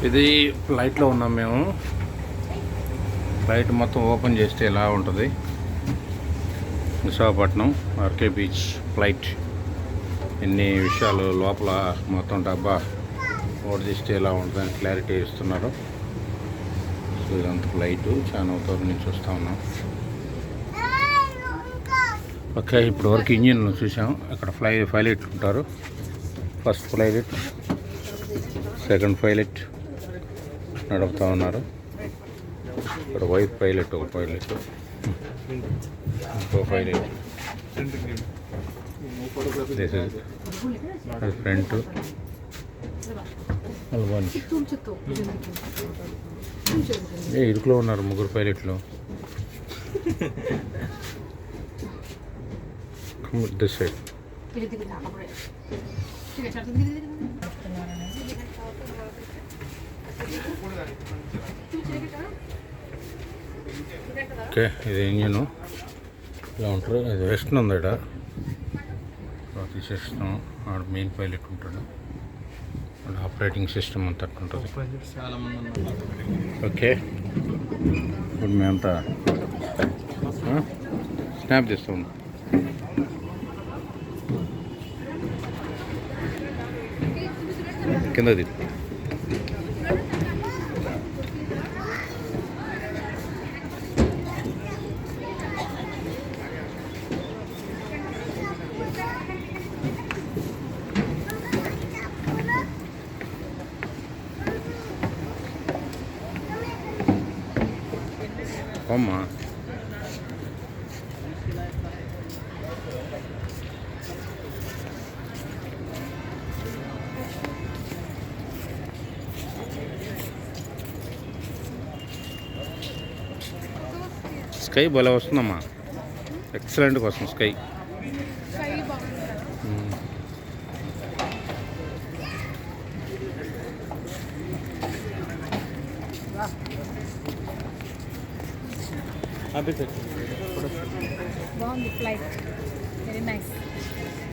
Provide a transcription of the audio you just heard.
ఇది ఫ్లైట్లో ఉన్నాం మేము. ఫ్లైట్ మొత్తం ఓపెన్ చేస్తే ఎలా ఉంటుంది. Visakhapatnam RK beach flight. ఎన్ని విషయాలు లోపల మొత్తం డబ్బా ఓడి తీస్తే ఎలా ఉంటుందని క్లారిటీ ఇస్తున్నారు. సో ఇదంతా ఫ్లైట్ చాలా దూరం నుంచి వస్తూ ఉన్నాం. ఓకే, ఇప్పుడు వరకు ఇంజిన్ చూసాం. ఇక్కడ పైలట్ ఉంటారు. ఫస్ట్ పైలట్, సెకండ్ పైలట్ నడుపుతూ ఉన్నారు. ఇక్కడ వైఫ్ పైలట్, ఒక పైలట్, ఇంకో పైలట్. ఫ్రంట్ ఇరుకులో ఉన్నారు ముగ్గురు పైలట్లు. This side. ఓకే, ఇది ఇంజిన్ ఇలా ఉంటారు. ఇది వెస్ట్ ఉంది. ఇక్కడ తీసేస్తాం. ఆడ మెయిన్ పైలట్ ఉంటాడు. ఆపరేటింగ్ సిస్టమ్ అంతా ఉంటుంది. ఓకే, ఇప్పుడు మేమంతా స్నాప్ చేస్తాం. కిందది అమ్మా. స్కై భలే వస్తుందమ్మా. ఎక్సలెంట్గా వస్తుంది స్కై. బాగుంది ఫ్లైట్, వెరీ నైస్.